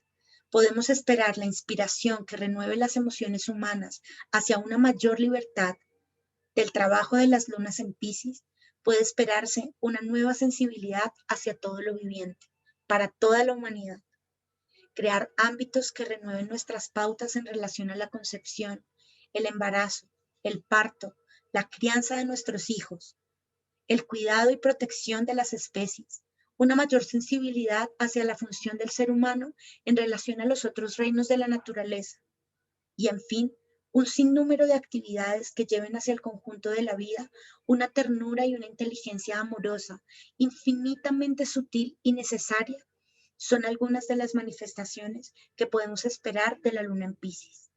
podemos esperar la inspiración que renueve las emociones humanas hacia una mayor libertad. Del trabajo de las lunas en Piscis puede esperarse una nueva sensibilidad hacia todo lo viviente, para toda la humanidad. Crear ámbitos que renueven nuestras pautas en relación a la concepción, el embarazo, el parto, la crianza de nuestros hijos, el cuidado y protección de las especies, una mayor sensibilidad hacia la función del ser humano en relación a los otros reinos de la naturaleza y, en fin, un sinnúmero de actividades que lleven hacia el conjunto de la vida una ternura y una inteligencia amorosa, infinitamente sutil y necesaria, son algunas de las manifestaciones que podemos esperar de la luna en Piscis.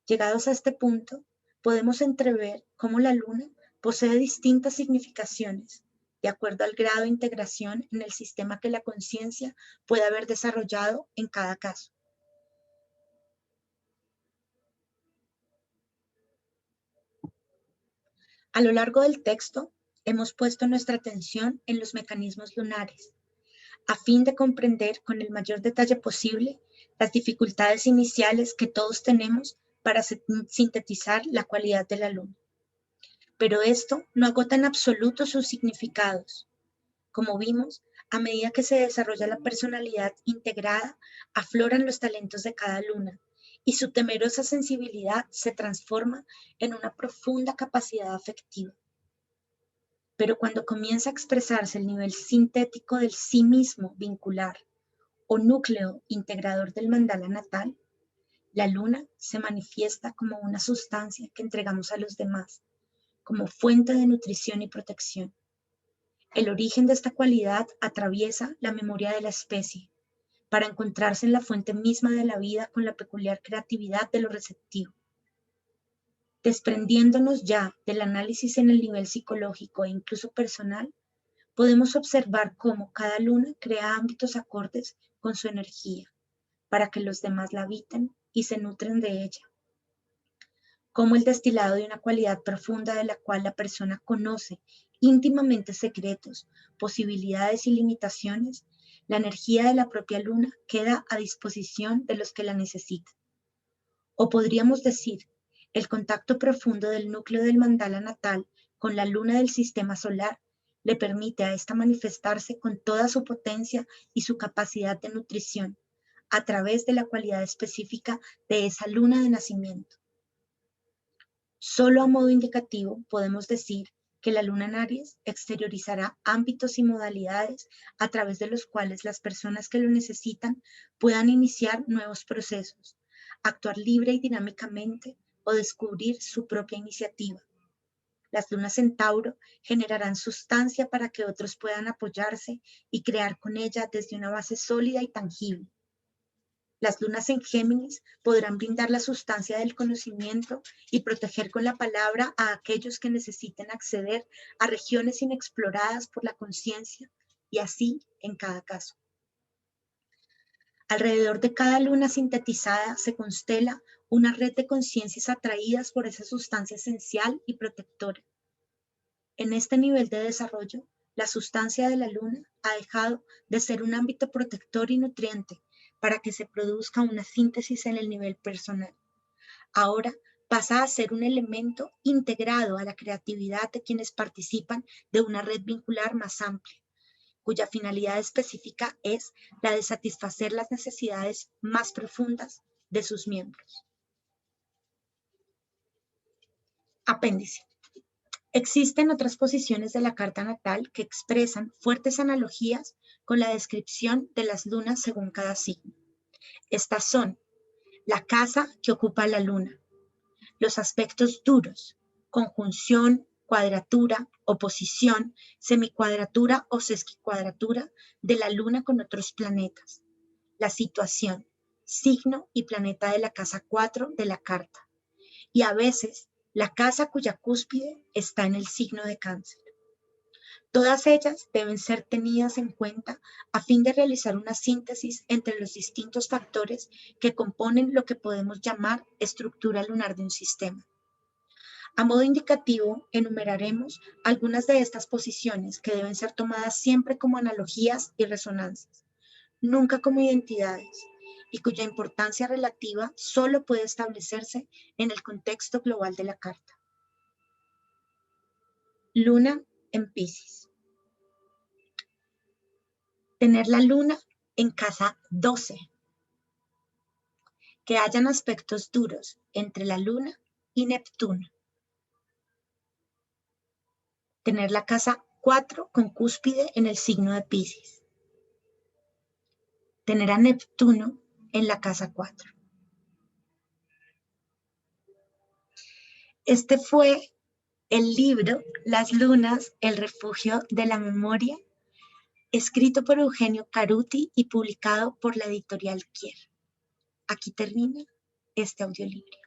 Llegados a este punto, podemos entrever cómo la luna posee distintas significaciones, de acuerdo al grado de integración en el sistema que la conciencia puede haber desarrollado en cada caso. A lo largo del texto, hemos puesto nuestra atención en los mecanismos lunares, a fin de comprender con el mayor detalle posible las dificultades iniciales que todos tenemos para sintetizar la cualidad de la luna. Pero esto no agota en absoluto sus significados. Como vimos, a medida que se desarrolla la personalidad integrada, afloran los talentos de cada luna y su temerosa sensibilidad se transforma en una profunda capacidad afectiva. Pero cuando comienza a expresarse el nivel sintético del sí mismo vincular o núcleo integrador del mandala natal, la luna se manifiesta como una sustancia que entregamos a los demás, como fuente de nutrición y protección. El origen de esta cualidad atraviesa la memoria de la especie, para encontrarse en la fuente misma de la vida con la peculiar creatividad de lo receptivo. Desprendiéndonos ya del análisis en el nivel psicológico e incluso personal, podemos observar cómo cada luna crea ámbitos acordes con su energía, para que los demás la habiten y se nutren de ella. Como el destilado de una cualidad profunda de la cual la persona conoce íntimamente secretos, posibilidades y limitaciones, la energía de la propia luna queda a disposición de los que la necesitan. O podríamos decir, el contacto profundo del núcleo del mandala natal con la luna del sistema solar le permite a esta manifestarse con toda su potencia y su capacidad de nutrición a través de la cualidad específica de esa luna de nacimiento. Solo a modo indicativo podemos decir que la luna en Aries exteriorizará ámbitos y modalidades a través de los cuales las personas que lo necesitan puedan iniciar nuevos procesos, actuar libre y dinámicamente o descubrir su propia iniciativa. Las lunas en Tauro generarán sustancia para que otros puedan apoyarse y crear con ella desde una base sólida y tangible. Las lunas en Géminis podrán brindar la sustancia del conocimiento y proteger con la palabra a aquellos que necesiten acceder a regiones inexploradas por la conciencia, y así en cada caso. Alrededor de cada luna sintetizada se constela una red de conciencias atraídas por esa sustancia esencial y protectora. En este nivel de desarrollo, la sustancia de la luna ha dejado de ser un ámbito protector y nutriente para que se produzca una síntesis en el nivel personal. Ahora pasa a ser un elemento integrado a la creatividad de quienes participan de una red vincular más amplia, cuya finalidad específica es la de satisfacer las necesidades más profundas de sus miembros. Apéndice. Existen otras posiciones de la carta natal que expresan fuertes analogías con la descripción de las lunas según cada signo. Estas son la casa que ocupa la luna, los aspectos duros, conjunción, cuadratura, oposición, semicuadratura o sesquicuadratura de la luna con otros planetas, la situación, signo y planeta de la casa 4 de la carta, y a veces la casa cuya cúspide está en el signo de Cáncer. Todas ellas deben ser tenidas en cuenta a fin de realizar una síntesis entre los distintos factores que componen lo que podemos llamar estructura lunar de un sistema. A modo indicativo, enumeraremos algunas de estas posiciones que deben ser tomadas siempre como analogías y resonancias, nunca como identidades, y cuya importancia relativa solo puede establecerse en el contexto global de la carta. Luna en Piscis. Tener la luna en casa 12. que hayan aspectos duros entre la Luna y Neptuno. Tener la casa 4 con cúspide en el signo de Piscis. Tener a Neptuno en la casa 4. Este fue el libro Las lunas, el refugio de la memoria, escrito por Eugenio Caruti y publicado por la editorial Kier. Aquí termina este audiolibro.